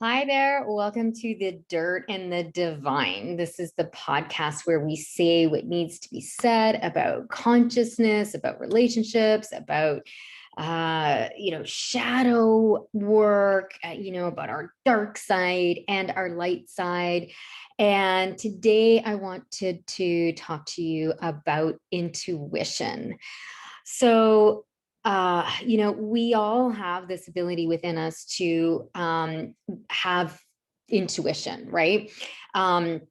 Hi there. Welcome to the Dirt and the Divine. This is the podcast where we say what needs to be said about consciousness, about relationships, about shadow work, about our dark side and our light side. And today I wanted to talk to you about intuition. So, we all have this ability within us to have intuition, right? Um,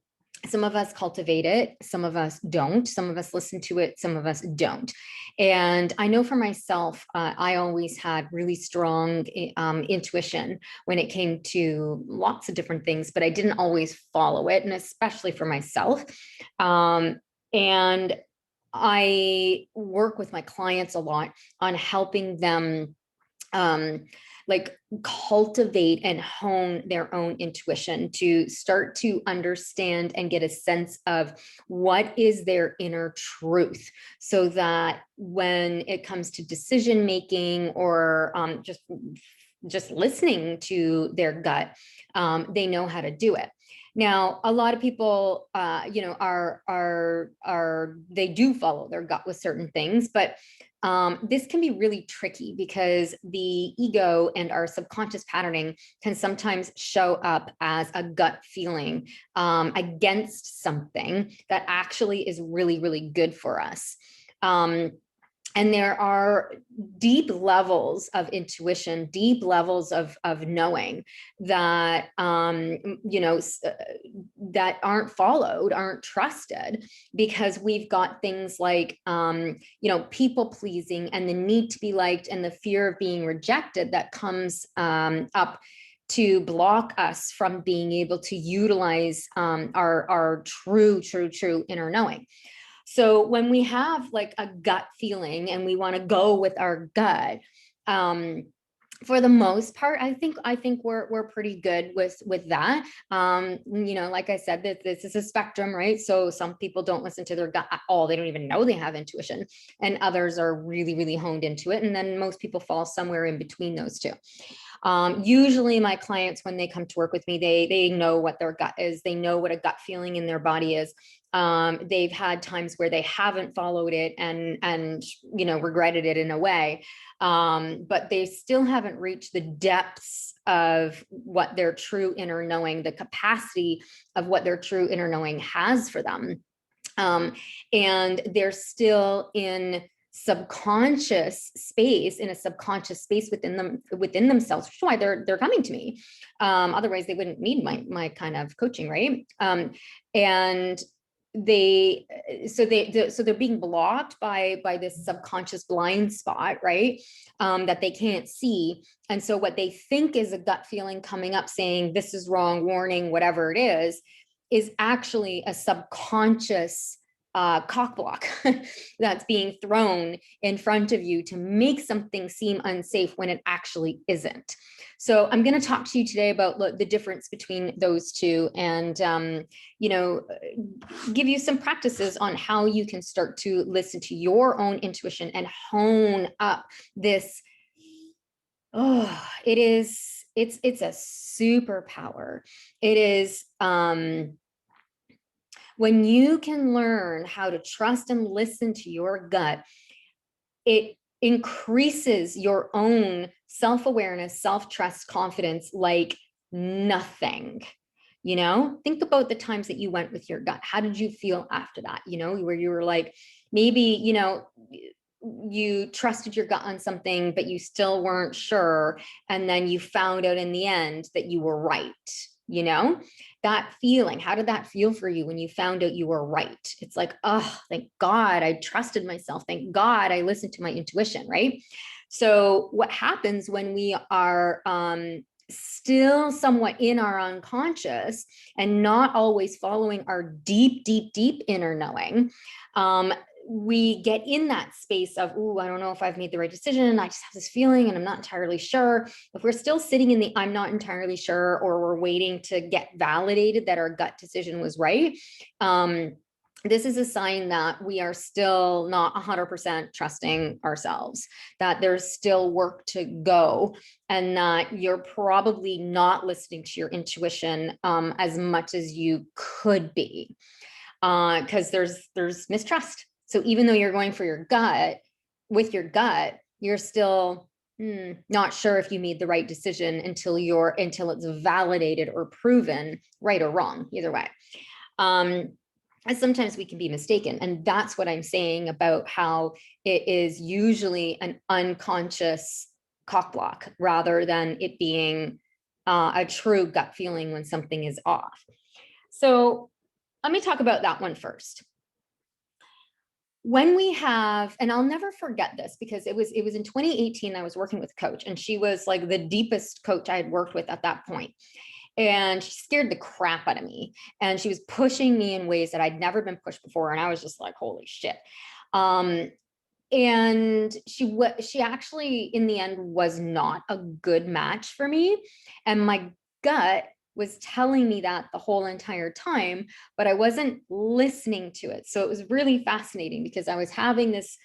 some of us cultivate it, some of us don't, some of us listen to it, some of us don't. And I know for myself, I always had really strong intuition when it came to lots of different things, but I didn't always follow it, and especially for myself. And I work with my clients a lot on helping them like cultivate and hone their own intuition to start to understand and get a sense of what is their inner truth, so that when it comes to decision making or just listening to their gut, they know how to do it. Now, a lot of people, they do follow their gut with certain things, but this can be really tricky because the ego and our subconscious patterning can sometimes show up as a gut feeling against something that actually is really, really good for us. And there are deep levels of intuition, deep levels of knowing that that aren't followed, aren't trusted, because we've got things like people pleasing and the need to be liked and the fear of being rejected that comes up to block us from being able to utilize our true inner knowing. So when we have like a gut feeling and we want to go with our gut, for the most part, I think we're pretty good with that. Like I said, that this is a spectrum, right? So some people don't listen to their gut at all; they don't even know they have intuition, and others are really, really honed into it. And then most people fall somewhere in between those two. Usually my clients, when they come to work with me, they know what their gut is. They know what a gut feeling in their body is. They've had times where they haven't followed it and regretted it in a way. But they still haven't reached the depths of what their true inner knowing, the capacity of what their true inner knowing has for them. And they're still in subconscious space, in a subconscious space within themselves, which is why they're coming to me. Otherwise they wouldn't need my kind of coaching, right? And they so they're being blocked by this subconscious blind spot, right? That they can't see. And so what they think is a gut feeling coming up saying this is wrong, warning, whatever it is actually a subconscious cock block that's being thrown in front of you to make something seem unsafe when it actually isn't. So I'm going to talk to you today about the difference between those two, and give you some practices on how you can start to listen to your own intuition and hone up this. It's a superpower. It is when you can learn how to trust and listen to your gut, it increases your own self-awareness, self-trust, confidence like nothing. Think about the times that you went with your gut. How did you feel after that? Where you were like, maybe, you trusted your gut on something, but you still weren't sure. And then you found out in the end that you were right. That feeling, how did that feel for you when you found out you were right? It's like, oh, thank God I trusted myself. Thank God I listened to my intuition, right? So what happens when we are still somewhat in our unconscious and not always following our deep inner knowing, we get in that space of, I don't know if I've made the right decision. I just have this feeling and I'm not entirely sure. If we're still sitting in the I'm not entirely sure, or we're waiting to get validated that our gut decision was right, this is a sign that we are still not 100% trusting ourselves, that there's still work to go, and that you're probably not listening to your intuition as much as you could be, because there's mistrust. So even though you're going for your gut, with your gut, you're still not sure if you made the right decision until it's validated or proven right or wrong, either way. And sometimes we can be mistaken. And that's what I'm saying about how it is usually an unconscious cock block rather than it being a true gut feeling when something is off. So let me talk about that one first. When we have, and I'll never forget this because it was in 2018, I was working with a coach, and she was like the deepest coach I had worked with at that point. And she scared the crap out of me. And she was pushing me in ways that I'd never been pushed before. And I was just like, holy shit. And she actually, in the end, was not a good match for me. And my gut was telling me that the whole entire time, but I wasn't listening to it. So it was really fascinating because I was having this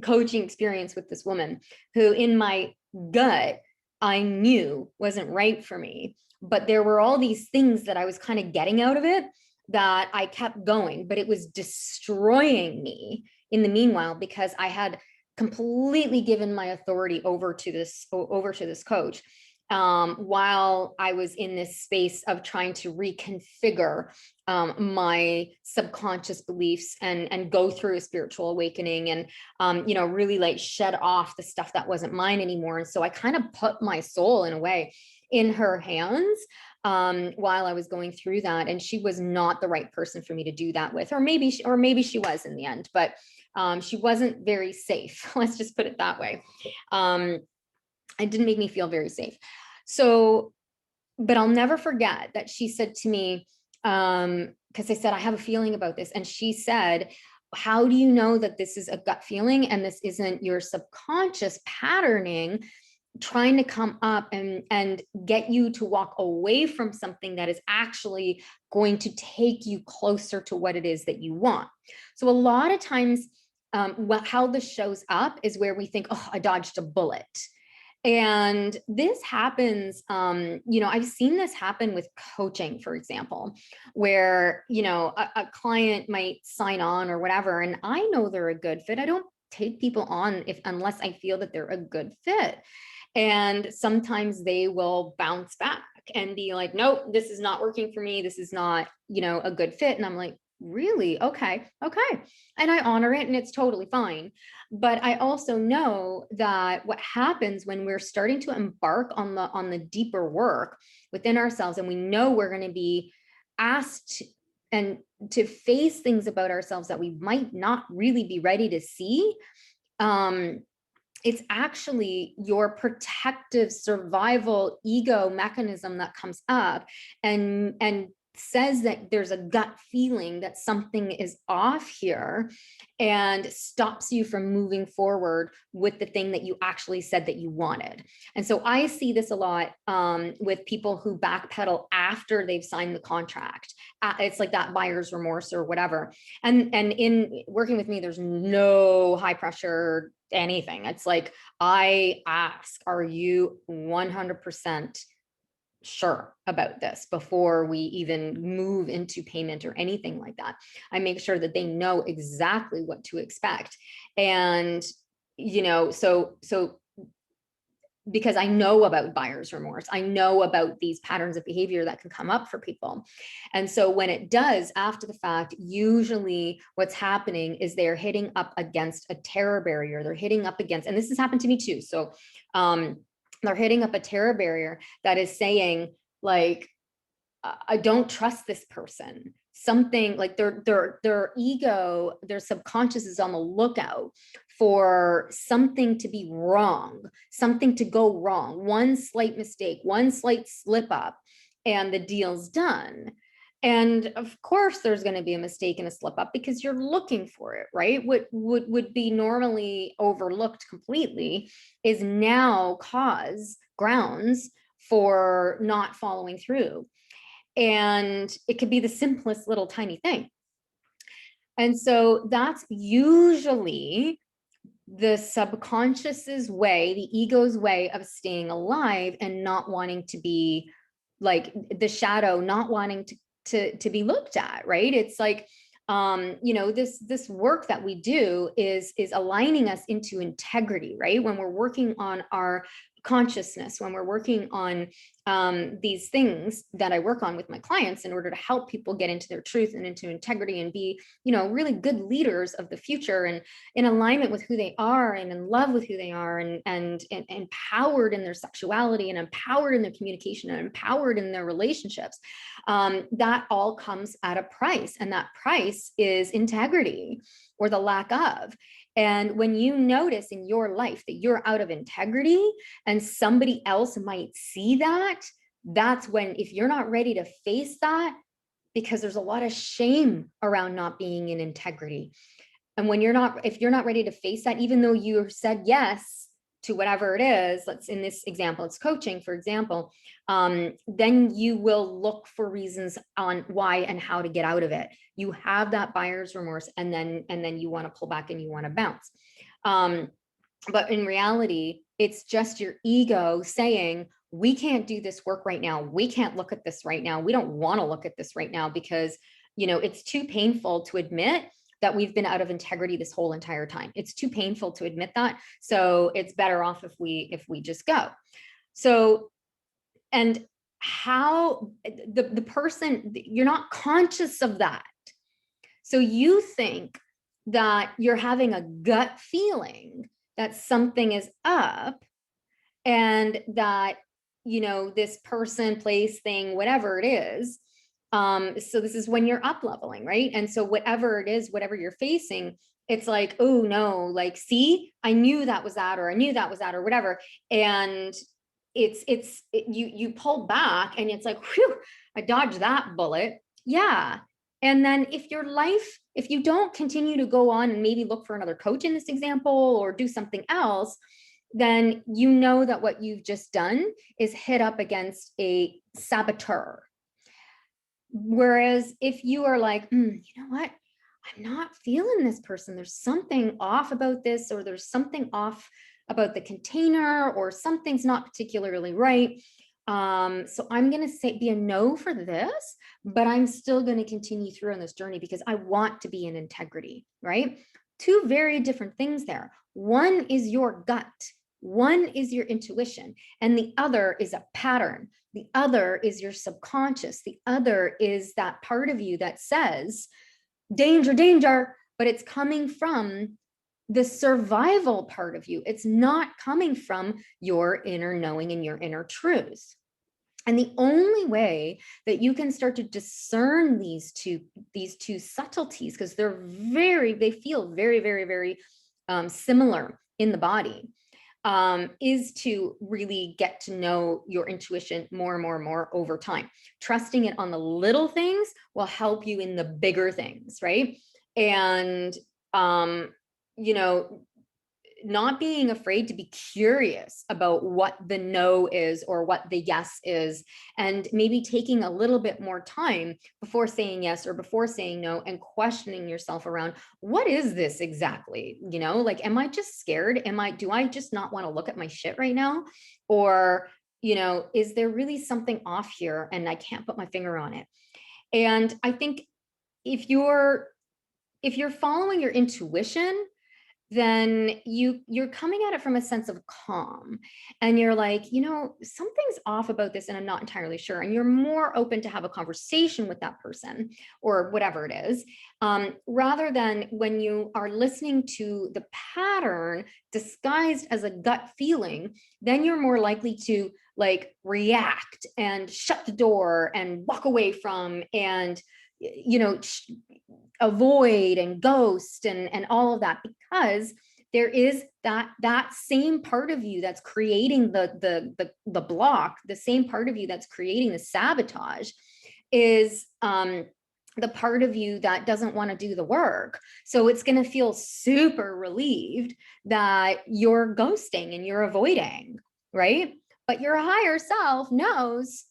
coaching experience with this woman who, in my gut, I knew wasn't right for me. But there were all these things that I was kind of getting out of it that I kept going, but it was destroying me in the meanwhile, because I had completely given my authority over to this coach, while I was in this space of trying to reconfigure my subconscious beliefs and go through a spiritual awakening, and really like shed off the stuff that wasn't mine anymore. And so I kind of put my soul, in a way, in her hands while I was going through that. And she was not the right person for me to do that with, or maybe she was in the end, but she wasn't very safe. Let's just put it that way. It didn't make me feel very safe. So, but I'll never forget that she said to me, because I said, I have a feeling about this. And she said, how do you know that this is a gut feeling and this isn't your subconscious patterning trying to come up and get you to walk away from something that is actually going to take you closer to what it is that you want? So a lot of times, how this shows up is where we think, oh, I dodged a bullet. And this happens, I've seen this happen with coaching, for example, where, a client might sign on or whatever, and I know they're a good fit. I don't take people on unless I feel that they're a good fit. And sometimes they will bounce back and be like, nope, this is not working for me. This is not, a good fit. And I'm like, really? Okay. And I honor it, and it's totally fine. But I also know that what happens when we're starting to embark on the deeper work within ourselves, and we know we're going to be asked and to face things about ourselves that we might not really be ready to see, it's actually your protective survival ego mechanism that comes up and says that there's a gut feeling that something is off here, and stops you from moving forward with the thing that you actually said that you wanted. And so I see this a lot with people who backpedal after they've signed the contract. It's like that buyer's remorse or whatever. And in working with me, there's no high pressure anything. It's like, I ask, are you 100% sure about this before we even move into payment or anything like that? I make sure that they know exactly what to expect. And, so because I know about buyer's remorse, I know about these patterns of behavior that can come up for people. And so when it does after the fact, usually what's happening is they're hitting up against a terror barrier. They're hitting up against, and this has happened to me too. So they're hitting up a terror barrier that is saying, like, I don't trust this person. Something like their ego, their subconscious is on the lookout for something to be wrong, something to go wrong, one slight mistake, one slight slip up, and the deal's done. And of course, there's going to be a mistake and a slip up because you're looking for it, right? What would be normally overlooked completely is now grounds for not following through. And it could be the simplest little tiny thing. And so that's usually the subconscious's way, the ego's way of staying alive and not wanting to be like the shadow, not wanting to be looked at, right? It's like, you know, this work that we do is aligning us into integrity, right? When we're working on our consciousness, when we're working on these things that I work on with my clients in order to help people get into their truth and into integrity and be, you know, really good leaders of the future and in alignment with who they are and in love with who they are and empowered in their sexuality and empowered in their communication and empowered in their relationships. That all comes at a price, and that price is integrity or the lack of. And when you notice in your life that you're out of integrity and somebody else might see that, that's when, if you're not ready to face that, because there's a lot of shame around not being in integrity. And when if you're not ready to face that, even though you said yes to whatever it is, let's, in this example, it's coaching, for example, then you will look for reasons on why and how to get out of it. You have that buyer's remorse, and then you want to pull back and you want to bounce. But in reality, it's just your ego saying, we can't do this work right now. We can't look at this right now. We don't want to look at this right now because, you know, it's too painful to admit that we've been out of integrity this whole entire time. It's too painful to admit that. So it's better off if we just go. So, and how the person, you're not conscious of that. So you think that you're having a gut feeling that something is up and that, you know, this person, place, thing, whatever it is. So this is when you're up leveling, right? And so whatever it is, whatever you're facing, it's like, oh no, like, see, I knew that was that, or I knew that was that, or whatever. And you pull back and it's like, whew, I dodged that bullet. Yeah. And then if you don't continue to go on and maybe look for another coach in this example or do something else, then you know that what you've just done is hit up against a saboteur. Whereas if you are like, you know what, I'm not feeling this person. There's something off about this, or there's something off about the container, or something's not particularly right. So I'm going to say be a no for this, but I'm still going to continue through on this journey because I want to be in integrity, right? Two very different things there. One is your gut. One is your intuition, and the other is a pattern. The other is your subconscious. The other is that part of you that says, danger, danger, but it's coming from the survival part of you. It's not coming from your inner knowing and your inner truth. And the only way that you can start to discern these two subtleties, because they feel very, very, very similar in the body, is to really get to know your intuition more and more and more over time. Trusting it on the little things will help you in the bigger things, right? And, you know, not being afraid to be curious about what the no is or what the yes is, and maybe taking a little bit more time before saying yes or before saying no, and questioning yourself around, what is this exactly? You know, like, am I just scared? Do I just not want to look at my shit right now? Or, you know, is there really something off here and I can't put my finger on it? And I think if you're following your intuition, then you're coming at it from a sense of calm, and you're like, you know, something's off about this and I'm not entirely sure. And you're more open to have a conversation with that person or whatever it is, rather than when you are listening to the pattern disguised as a gut feeling, then you're more likely to like react and shut the door and walk away from, and, you know, avoid and ghost and all of that, because there is that same part of you that's creating the block, the same part of you that's creating the sabotage is the part of you that doesn't want to do the work. So it's going to feel super relieved that you're ghosting and you're avoiding, right? But your higher self knows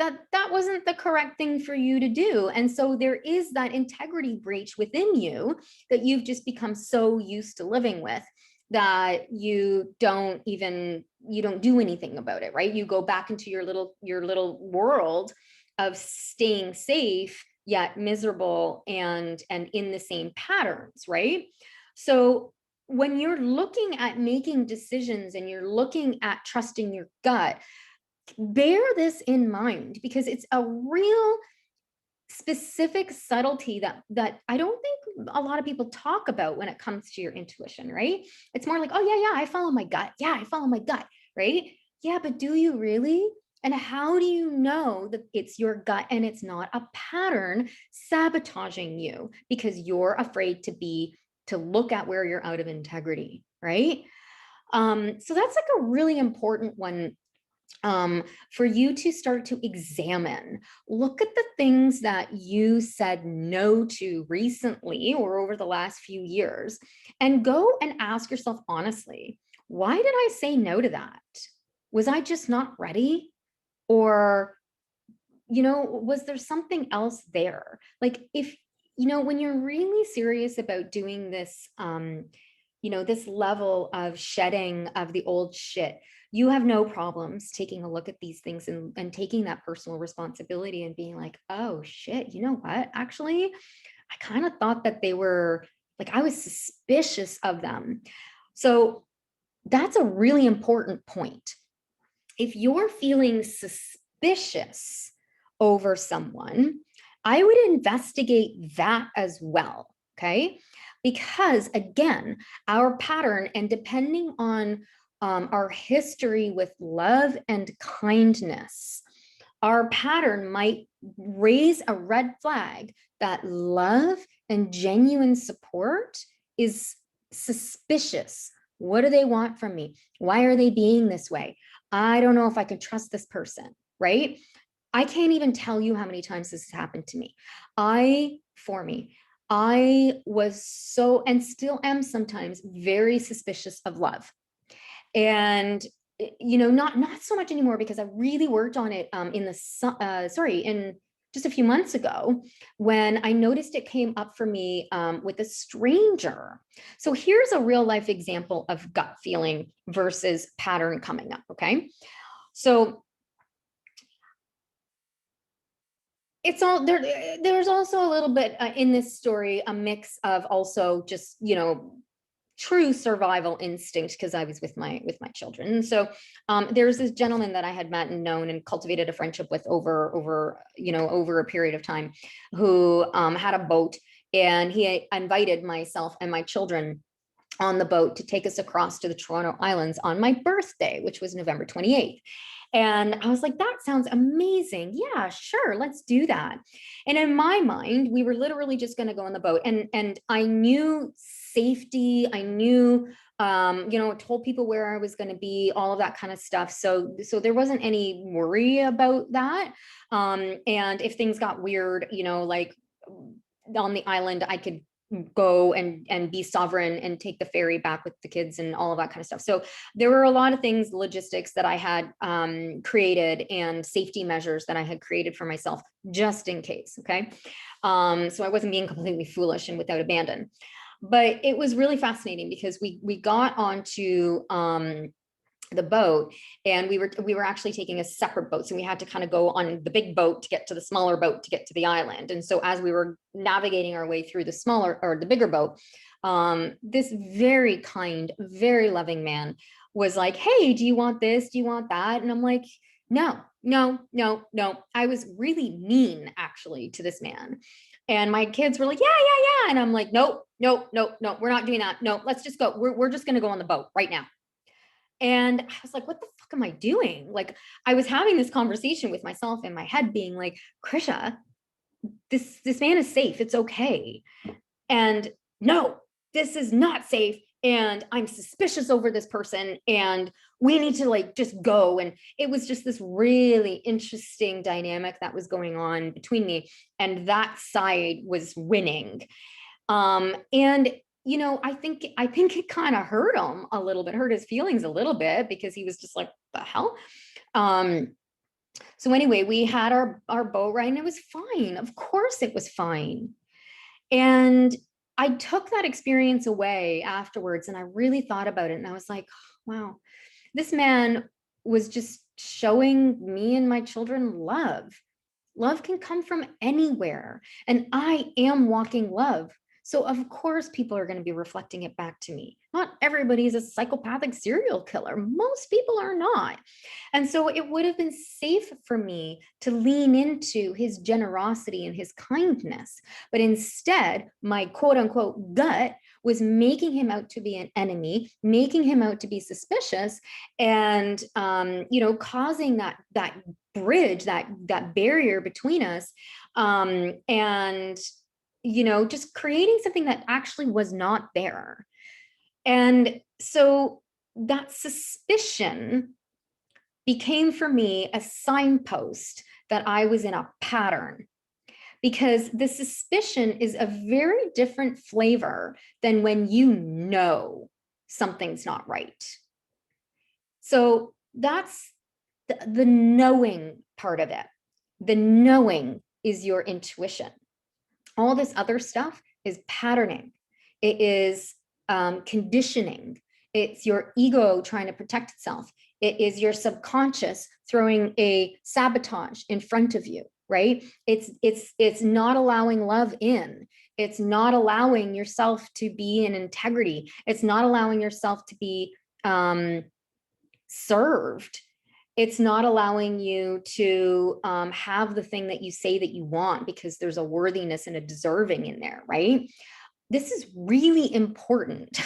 that wasn't the correct thing for you to do. And so there is that integrity breach within you that you've just become so used to living with that you don't do anything about it, right? You go back into your little world of staying safe yet miserable and in the same patterns, right? So when you're looking at making decisions and you're looking at trusting your gut, bear this in mind, because it's a real specific subtlety that I don't think a lot of people talk about when it comes to your intuition, right? It's more like, oh yeah, I follow my gut. Yeah, I follow my gut, right? Yeah, but do you really? And how do you know that it's your gut and it's not a pattern sabotaging you because you're afraid to look at where you're out of integrity, right? So that's like a really important one, for you to start to examine. Look at the things that you said no to recently or over the last few years, and go and ask yourself honestly, why did I say no to that? Was I just not ready? Or, was there something else there? Like, if, when you're really serious about doing this, this level of shedding of the old shit, you have no problems taking a look at these things and taking that personal responsibility and being like, oh shit, you know what? Actually, I kind of thought that they were like, I was suspicious of them. So that's a really important point. If you're feeling suspicious over someone, I would investigate that as well. Okay. Because again, our pattern, and depending on our history with love and kindness, our pattern might raise a red flag that love and genuine support is suspicious. What do they want from me? Why are they being this way? I don't know if I can trust this person, right? I can't even tell you how many times this has happened to me. I was so, and still am sometimes, very suspicious of love. And not so much anymore, because I really worked on it in just a few months ago, when I noticed it came up for me with a stranger. So here's a real life example of gut feeling versus pattern coming up. Okay. So it's all there. There's also a little bit in this story, a mix of also just, true survival instinct, because I was with my children. And so there's this gentleman that I had met and known and cultivated a friendship with over a period of time, who had a boat, and he invited myself and my children on the boat to take us across to the Toronto Islands on my birthday, which was November 28th. And I was like, that sounds amazing. Yeah, sure, let's do that. And in my mind, we were literally just going to go on the boat. And I knew safety. I knew, told people where I was going to be, all of that kind of stuff. So there wasn't any worry about that. And if things got weird, like on the island, I could go and be sovereign and take the ferry back with the kids and all of that kind of stuff. So there were a lot of things, logistics that I had created, and safety measures that I had created for myself just in case. Okay. So I wasn't being completely foolish and without abandon. But it was really fascinating, because we got onto the boat, and we were actually taking a separate boat, so we had to kind of go on the big boat to get to the smaller boat to get to the island. And so as we were navigating our way through the bigger boat, this very kind, very loving man was like, hey, do you want this, do you want that? And I'm like, no. I was really mean, actually, to this man. And my kids were like, yeah. And I'm like, nope, we're not doing that. No, let's just go. We're just going to go on the boat right now. And I was like, what the fuck am I doing? Like, I was having this conversation with myself in my head, being like, Krisha, this man is safe. It's okay. And no, this is not safe. And I'm suspicious over this person. And we need to just go. And it was just this really interesting dynamic that was going on between me. And that side was winning. And I think it kind of hurt him a little bit, hurt his feelings a little bit, because he was just like, the hell? So anyway, we had our boat ride and it was fine. Of course it was fine. And I took that experience away afterwards and I really thought about it. And I was like, wow, this man was just showing me and my children love. Love can come from anywhere. And I am walking love. So of course people are going to be reflecting it back to me. Not everybody is a psychopathic serial killer. Most people are not. And so it would have been safe for me to lean into his generosity and his kindness. But instead, my quote unquote gut was making him out to be an enemy, making him out to be suspicious, and causing that bridge, that barrier between us, and just creating something that actually was not there. And so that suspicion became for me a signpost that I was in a pattern, because the suspicion is a very different flavor than when you know something's not right. So that's the knowing part of it. The knowing is your intuition. All this other stuff is patterning. It is conditioning. It's your ego trying to protect itself. It is your subconscious throwing a sabotage in front of you, right? It's not allowing love in. It's not allowing yourself to be in integrity. It's not allowing yourself to be served. It's not allowing you to have the thing that you say that you want, because there's a worthiness and a deserving in there, right? This is really important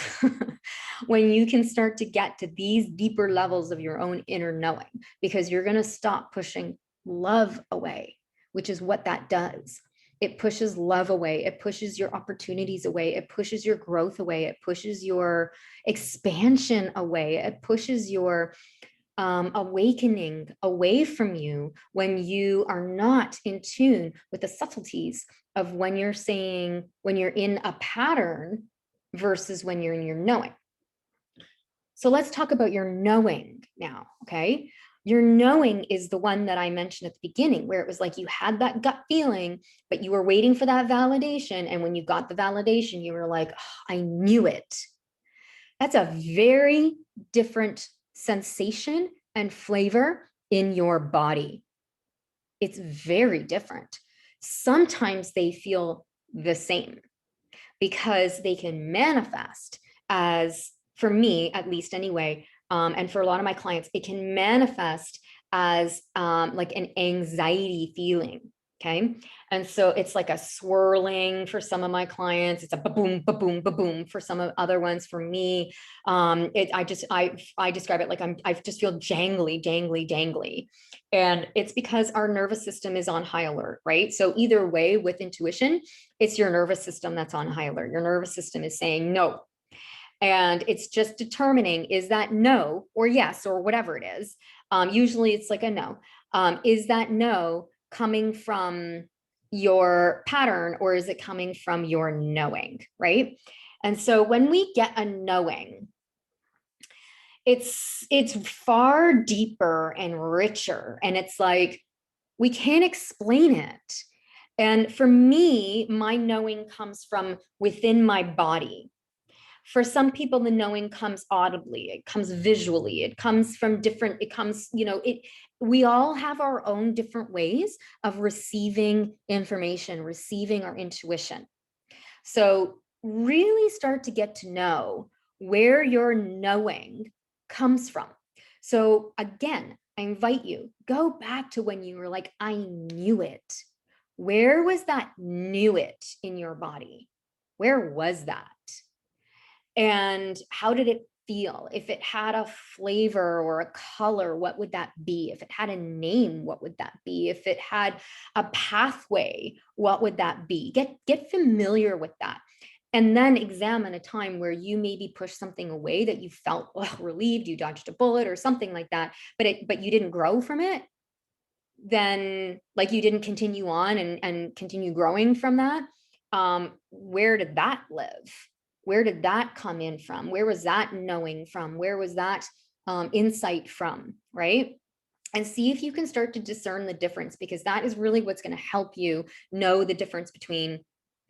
when you can start to get to these deeper levels of your own inner knowing, because you're going to stop pushing love away, which is what that does. It pushes love away. It pushes your opportunities away. It pushes your growth away. It pushes your expansion away. It pushes your awakening away from you when you are not in tune with the subtleties of when you're in a pattern versus when you're in your knowing. So let's talk about your knowing now, okay? Your knowing is the one that I mentioned at the beginning, where it was like you had that gut feeling, but you were waiting for that validation. And when you got the validation, you were like, oh, I knew it. That's a very different sensation and flavor in your body. It's very different. Sometimes they feel the same because they can manifest as, for me at least anyway, and for a lot of my clients, it can manifest as like an anxiety feeling. Okay. And so it's like a swirling for some of my clients. It's a ba-boom, ba-boom, ba-boom for some of other ones. For me, I describe it like I just feel jangly, jangly, jangly. And it's because our nervous system is on high alert, right? So either way, with intuition, it's your nervous system that's on high alert. Your nervous system is saying no. And it's just determining, is that no or yes, or whatever it is. Usually it's like a no. Is that no coming from your pattern, or is it coming from your knowing, right? And so when we get a knowing, it's far deeper and richer, and it's like we can't explain it. And for me, my knowing comes from within my body. For some people, the knowing comes audibly, it comes visually, it comes from different, it comes, we all have our own different ways of receiving information, receiving our intuition. So really start to get to know where your knowing comes from. So again, I invite you, go back to when you were like, I knew it. Where was that knew it in your body? Where was that? And how did it feel? If it had a flavor or a color, what would that be? If it had a name, what would that be? If it had a pathway, what would that be? Get familiar with that. And then examine a time where you maybe pushed something away that you felt relieved, you dodged a bullet or something like that, but you didn't grow from it. Then like you didn't continue on and continue growing from that. Where did that live? Where did that come in from? Where was that knowing from? Where was that insight from, right? and see if you can start to discern the difference, because that is really what's going to help you know the difference between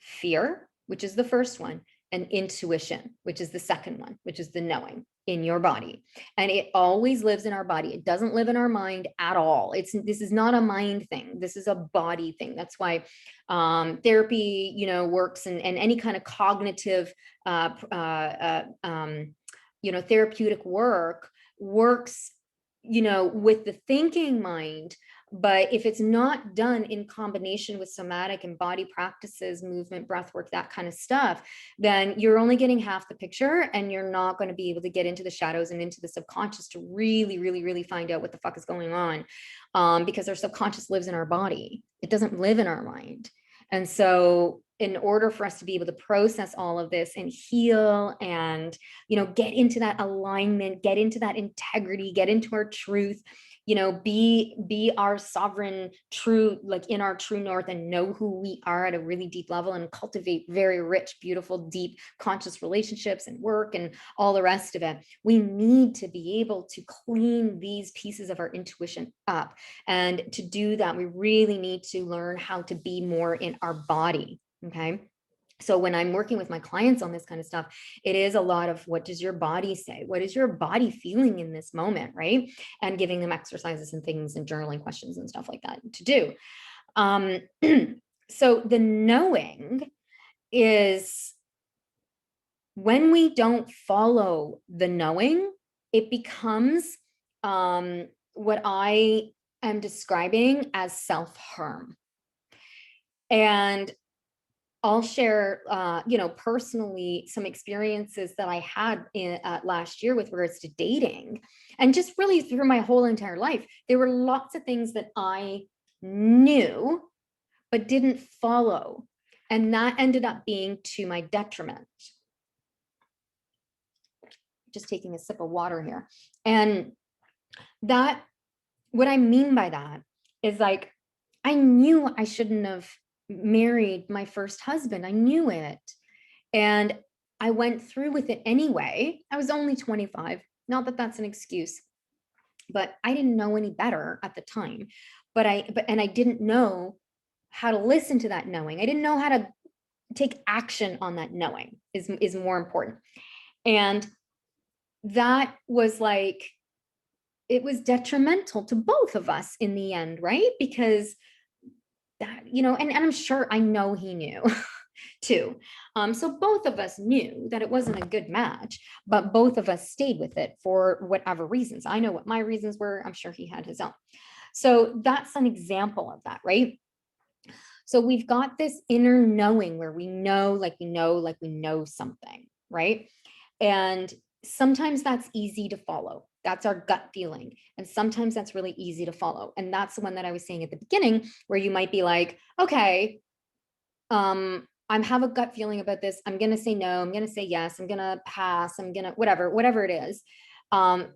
fear, which is the first one, and intuition, which is the second one, which is the knowing in your body. And it always lives in our body. It doesn't live in our mind at all. This is not a mind thing. This is a body thing. That's why therapy, works, and any kind of cognitive, therapeutic work works, with the thinking mind. But if it's not done in combination with somatic and body practices, movement, breath work, that kind of stuff, then you're only getting half the picture, and you're not going to be able to get into the shadows and into the subconscious to really, really, really find out what the fuck is going on. Because our subconscious lives in our body. It doesn't live in our mind. And so in order for us to be able to process all of this and heal and, get into that alignment, get into that integrity, get into our truth, be our sovereign true, like in our true north, and know who we are at a really deep level, and cultivate very rich, beautiful, deep conscious relationships and work and all the rest of it. We need to be able to clean these pieces of our intuition up. And to do that, we really need to learn how to be more in our body. Okay. So when I'm working with my clients on this kind of stuff, it is a lot of, what does your body say? What is your body feeling in this moment, right? And giving them exercises and things and journaling questions and stuff like that to do. So the knowing is, when we don't follow the knowing, it becomes what I am describing as self-harm. And I'll share, personally, some experiences that I had last year with regards to dating, and just really through my whole entire life. There were lots of things that I knew but didn't follow, and that ended up being to my detriment. Just taking a sip of water here. And that, what I mean by that is, like, I knew I shouldn't have married my first husband. I knew it. And I went through with it anyway. I was only 25. Not that that's an excuse, but I didn't know any better at the time. And I didn't know how to listen to that knowing. I didn't know how to take action on that knowing is more important. And that was like, it was detrimental to both of us in the end, right? Because that, and I'm sure, I know he knew too. So both of us knew that it wasn't a good match, but both of us stayed with it for whatever reasons. I know what my reasons were. I'm sure he had his own. So that's an example of that, right? So we've got this inner knowing where we know, like we know something, right? And sometimes that's easy to follow. That's our gut feeling. And sometimes that's really easy to follow. And that's the one that I was saying at the beginning, where you might be like, okay, I have a gut feeling about this. I'm going to say no. I'm going to say yes. I'm going to pass. I'm going to whatever it is. But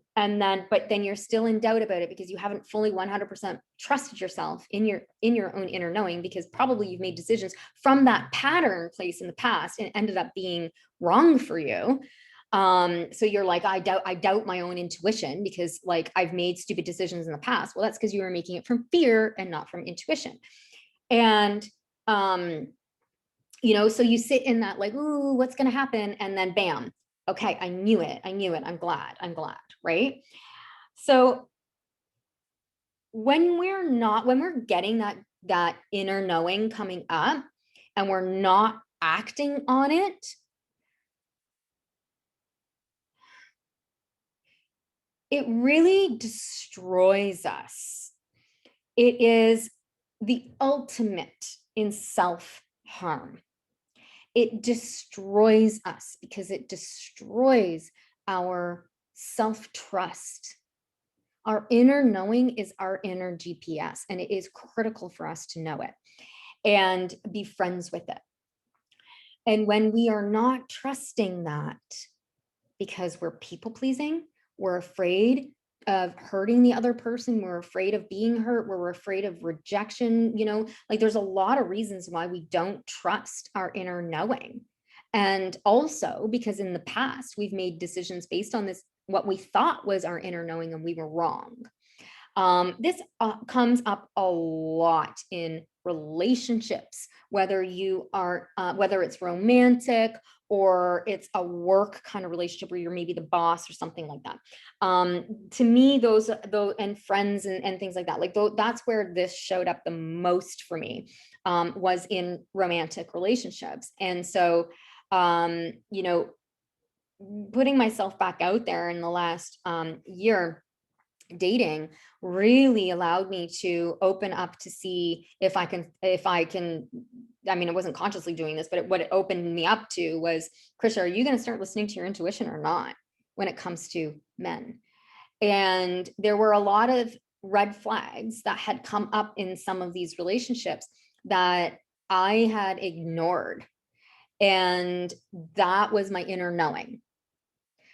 then you're still in doubt about it because you haven't fully 100% trusted yourself in your own inner knowing, because probably you've made decisions from that pattern place in the past and it ended up being wrong for you. So you're like, I doubt my own intuition because, like, I've made stupid decisions in the past. Well, that's because you were making it from fear and not from intuition. And, so you sit in that, like, ooh, what's going to happen? And then bam, okay, I knew it. I'm glad, right? So when we're getting that inner knowing coming up and we're not acting on it, it really destroys us. It is the ultimate in self-harm. It destroys us because it destroys our self-trust. Our inner knowing is our inner GPS, and it is critical for us to know it and be friends with it. And when we are not trusting that because we're people pleasing, we're afraid of hurting the other person, we're afraid of being hurt, we're afraid of rejection, like there's a lot of reasons why we don't trust our inner knowing. And also because in the past we've made decisions based on this, what we thought was our inner knowing, and we were wrong. This comes up a lot in relationships, whether you are, whether it's romantic or it's a work kind of relationship where you're maybe the boss or something like that. To me, those and friends and things like that, like that's where this showed up the most for me, was in romantic relationships. And so, you know, putting myself back out there in the last year dating really allowed me to open up to see if I can, I mean, I wasn't consciously doing this, but what it opened me up to was, Krisha, are you going to start listening to your intuition or not when it comes to men? And there were a lot of red flags that had come up in some of these relationships that I had ignored. And that was my inner knowing.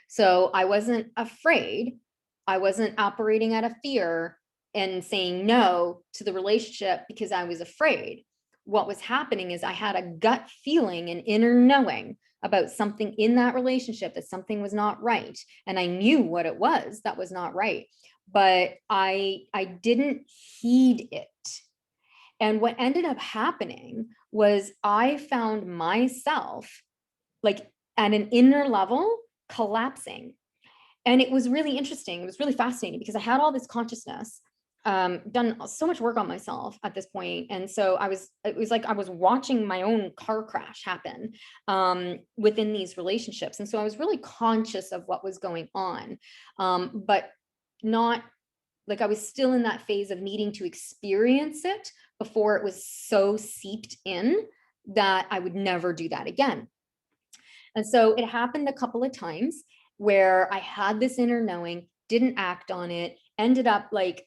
So I wasn't afraid. I wasn't operating out of fear and saying no to the relationship because I was afraid. What was happening is I had a gut feeling, an inner knowing about something in that relationship, that something was not right. And I knew what it was that was not right, but I didn't heed it. And what ended up happening was I found myself, like, at an inner level, collapsing. And it was really interesting. It was really fascinating because I had all this consciousness, done so much work on myself at this point. And so it was like I was watching my own car crash happen, within these relationships. And so I was really conscious of what was going on, but not like, I was still in that phase of needing to experience it before it was so seeped in that I would never do that again. And so it happened a couple of times where I had this inner knowing, didn't act on it, ended up like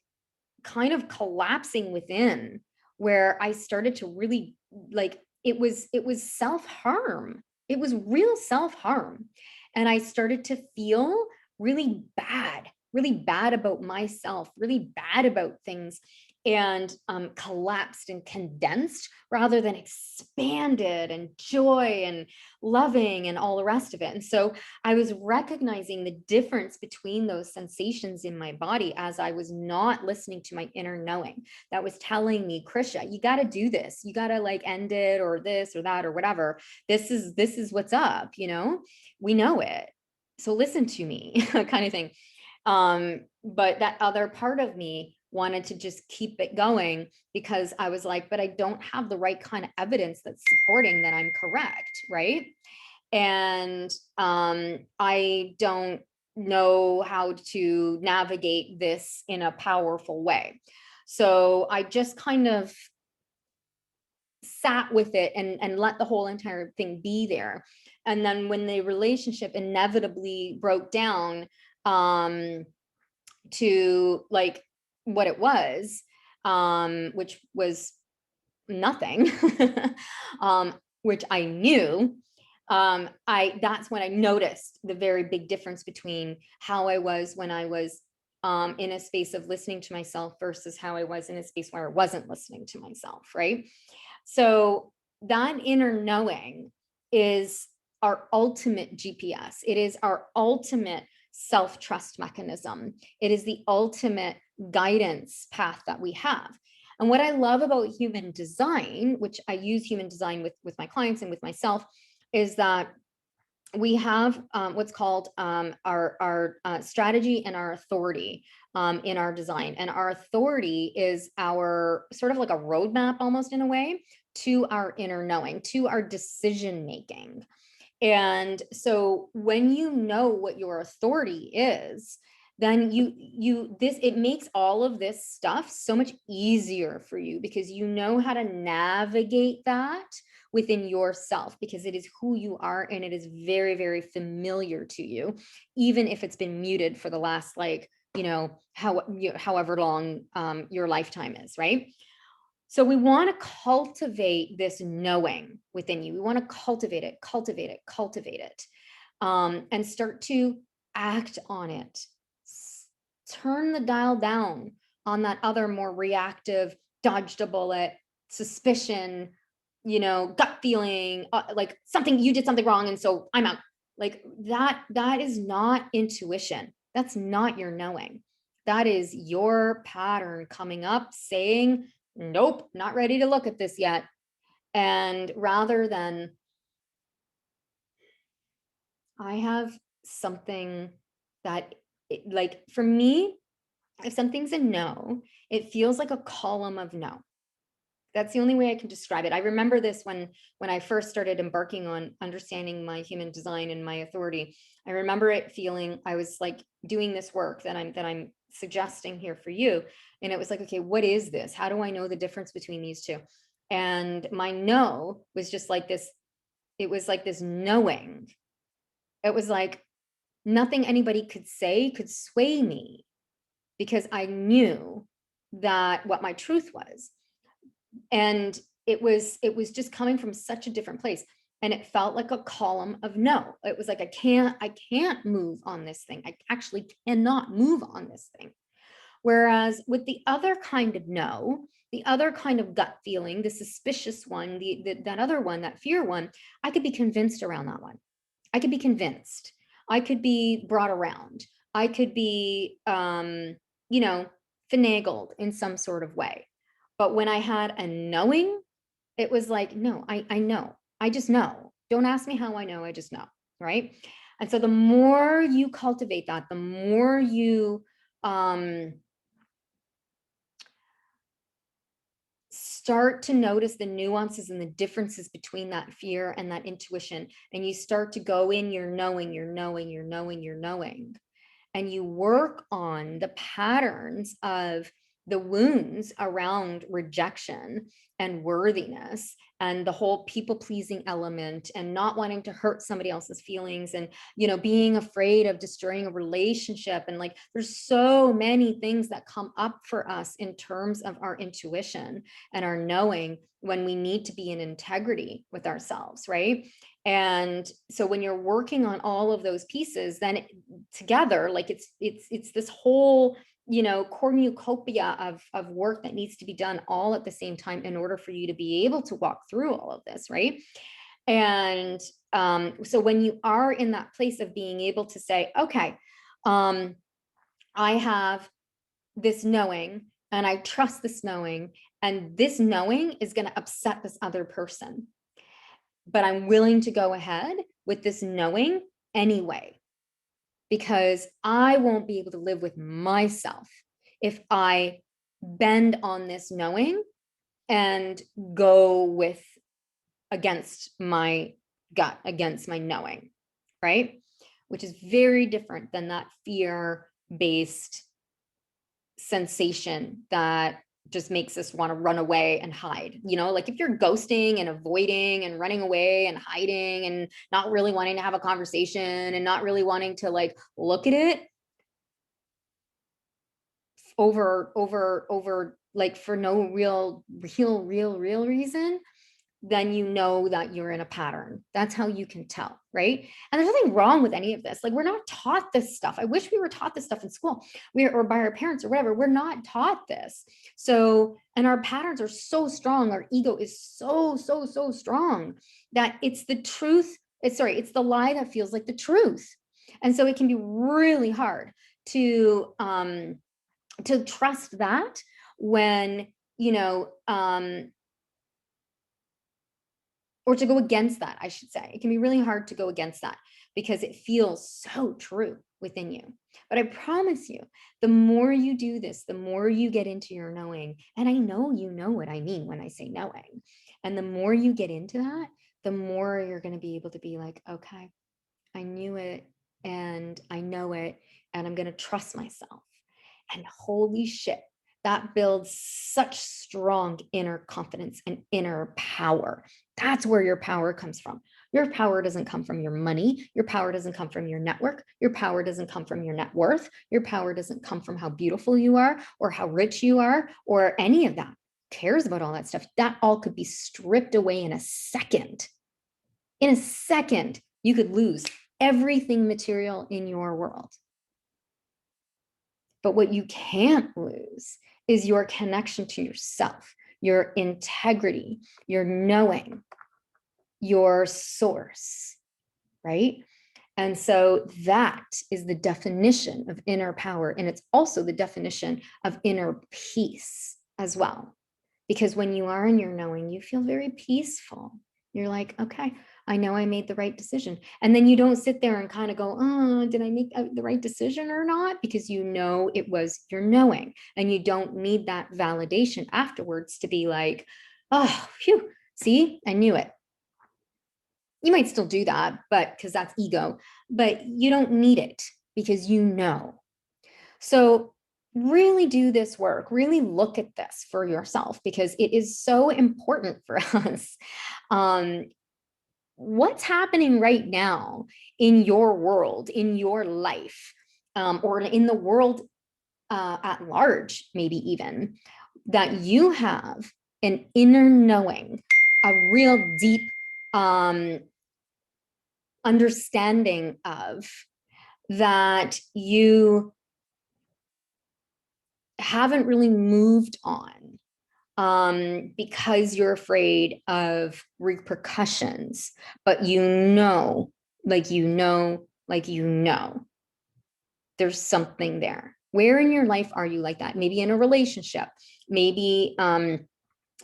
kind of collapsing within, where I started to really, like, it was self-harm. It was real self-harm. And I started to feel really bad about myself, really bad about things, and collapsed and condensed rather than expanded and joy and loving and all the rest of it. And so I was recognizing the difference between those sensations in my body as I was not listening to my inner knowing that was telling me, Krisha, you got to do this. You got to like end it, or this or that or whatever. This is what's up. We know it. So listen to me, kind of thing. But that other part of me wanted to just keep it going because I was like, but I don't have the right kind of evidence that's supporting that I'm correct, right? And I don't know how to navigate this in a powerful way. So I just kind of sat with it and let the whole entire thing be there. And then when the relationship inevitably broke down, to like what it was, which was nothing, which I knew, that's when I noticed the very big difference between how I was when I was in a space of listening to myself versus how I was in a space where I wasn't listening to myself, right? So that inner knowing is our ultimate GPS. It is our ultimate self-trust mechanism. It is the ultimate guidance path that we have. And what I love about human design, which I use human design with my clients and with myself, is that we have what's called our strategy and our authority in our design. And our authority is our sort of like a roadmap, almost in a way, to our inner knowing, to our decision making. And so when you know what your authority is, then it makes all of this stuff so much easier for you because you know how to navigate that within yourself, because it is who you are and it is very, very familiar to you, even if it's been muted for the last, like, however long your lifetime is, right? So we want to cultivate this knowing within you. We want to cultivate it, and start to act on it. Turn the dial down on that other more reactive, dodged a bullet, suspicion, gut feeling, like you did something wrong and so I'm out. Like that is not intuition. That's not your knowing. That is your pattern coming up saying, nope, not ready to look at this yet. And rather than, I have something that, like for me, if something's a no, it feels like a column of no. That's the only way I can describe it. I remember this when I first started embarking on understanding my human design and my authority. I remember it feeling, I was like doing this work that I'm suggesting here for you. And it was like, okay, what is this? How do I know the difference between these two? And my no was just like this, it was like this knowing. It was like nothing anybody could say could sway me, because I knew that what my truth was. And it was just coming from such a different place. And it felt like a column of no. It was like, I can't move on this thing. I actually cannot move on this thing. Whereas with the other kind of no, the other kind of gut feeling, the suspicious one, that other one, that fear one, I could be convinced around that one. I could be convinced. I could be brought around. I could be, finagled in some sort of way. But when I had a knowing, it was like, no, I know. I just know. Don't ask me how I know. I just know. Right. And so the more you cultivate that, the more you start to notice the nuances and the differences between that fear and that intuition. And you start to go in your knowing, and you work on the patterns of the wounds around rejection and worthiness and the whole people pleasing element and not wanting to hurt somebody else's feelings and, being afraid of destroying a relationship. And like, there's so many things that come up for us in terms of our intuition and our knowing when we need to be in integrity with ourselves, right? And so when you're working on all of those pieces, then together, like it's this whole, cornucopia of work that needs to be done all at the same time in order for you to be able to walk through all of this, right? And so when you are in that place of being able to say, okay, I have this knowing and I trust this knowing, and this knowing is going to upset this other person, but I'm willing to go ahead with this knowing anyway, because I won't be able to live with myself if I bend on this knowing and go with against my gut, against my knowing, right? Which is very different than that fear-based sensation that just makes us want to run away and hide. Like if you're ghosting and avoiding and running away and hiding and not really wanting to have a conversation and not really wanting to like look at it over like for no real reason, then you know that you're in a pattern. That's how you can tell, right? And there's nothing wrong with any of this. Like, we're not taught this stuff. I wish we were taught this stuff in school, or by our parents or whatever. We're not taught this. So, and our patterns are so strong. Our ego is so strong that it's the truth. It's the lie that feels like the truth. And so it can be really hard to trust that when, or to go against that, I should say. It can be really hard to go against that because it feels so true within you. But I promise you, the more you do this, the more you get into your knowing. And I know you know what I mean when I say knowing. And the more you get into that, the more you're going to be able to be like, okay, I knew it and I know it, and I'm going to trust myself. And holy shit, that builds such strong inner confidence and inner power. That's where your power comes from. Your power doesn't come from your money. Your power doesn't come from your network. Your power doesn't come from your net worth. Your power doesn't come from how beautiful you are or how rich you are or any of that. Who cares about all that stuff? That all could be stripped away in a second. In a second, you could lose everything material in your world. But what you can't lose is your connection to yourself, your integrity, your knowing, your source, right? And so that is the definition of inner power. And it's also the definition of inner peace as well. Because when you are in your knowing, you feel very peaceful. You're like, okay, I know I made the right decision. And then you don't sit there and kind of go, oh, did I make the right decision or not? Because you know it was your knowing. And you don't need that validation afterwards to be like, oh, phew, see, I knew it. You might still do that, but because that's ego, but you don't need it because you know. So really do this work, really look at this for yourself because it is so important for us. What's happening right now in your world, in your life, or in the world at large, maybe even, that you have an inner knowing, a real deep understanding of, that you haven't really moved on because you're afraid of repercussions, but you know, there's something there. Where in your life are you like that? Maybe in a relationship, maybe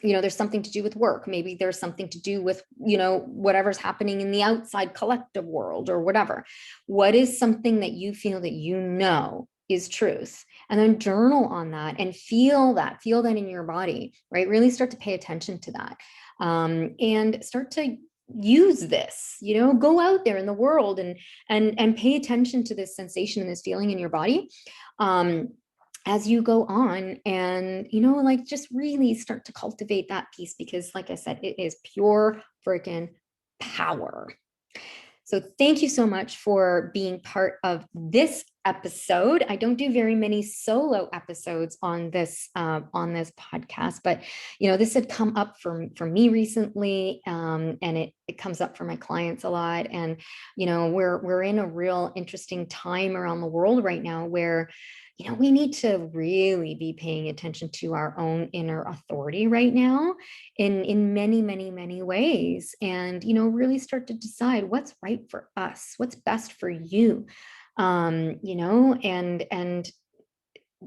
there's something to do with work. Maybe there's something to do with, whatever's happening in the outside collective world or whatever. What is something that you feel that is truth? And then journal on that and feel that in your body, right? Really start to pay attention to that and start to use this, go out there in the world and pay attention to this sensation and this feeling in your body. As you go on and, just really start to cultivate that piece, because like I said, it is pure freaking power. So thank you so much for being part of this episode. I don't do very many solo episodes on this podcast, but this had come up for me recently, and it comes up for my clients a lot. And we're in a real interesting time around the world right now where we need to really be paying attention to our own inner authority right now in many, many, many ways. And, really start to decide what's right for us, what's best for you. And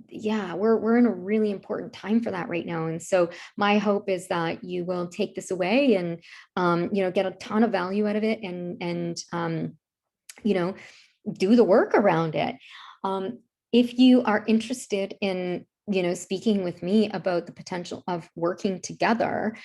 yeah, we're in a really important time for that right now. And so my hope is that you will take this away and, get a ton of value out of it and do the work around it. If you are interested in, speaking with me about the potential of working together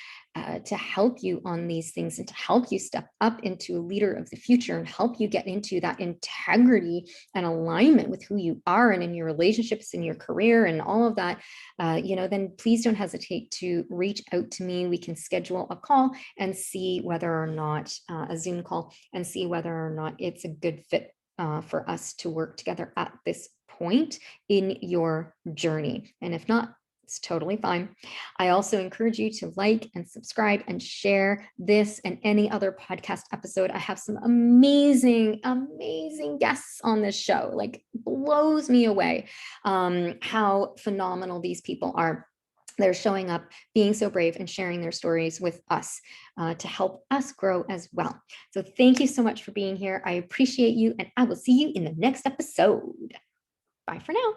to help you on these things and to help you step up into a leader of the future and help you get into that integrity and alignment with who you are and in your relationships, in your career and all of that, then please don't hesitate to reach out to me. We can schedule a call and see whether or not a Zoom call and see whether or not it's a good fit for us to work together at this point in your journey. And if not, it's totally fine. I also encourage you to like and subscribe and share this and any other podcast episode. I have some amazing, amazing guests on this show. Like, blows me away how phenomenal these people are. They're showing up, being so brave and sharing their stories with us to help us grow as well. So thank you so much for being here. I appreciate you, and I will see you in the next episode. Bye for now.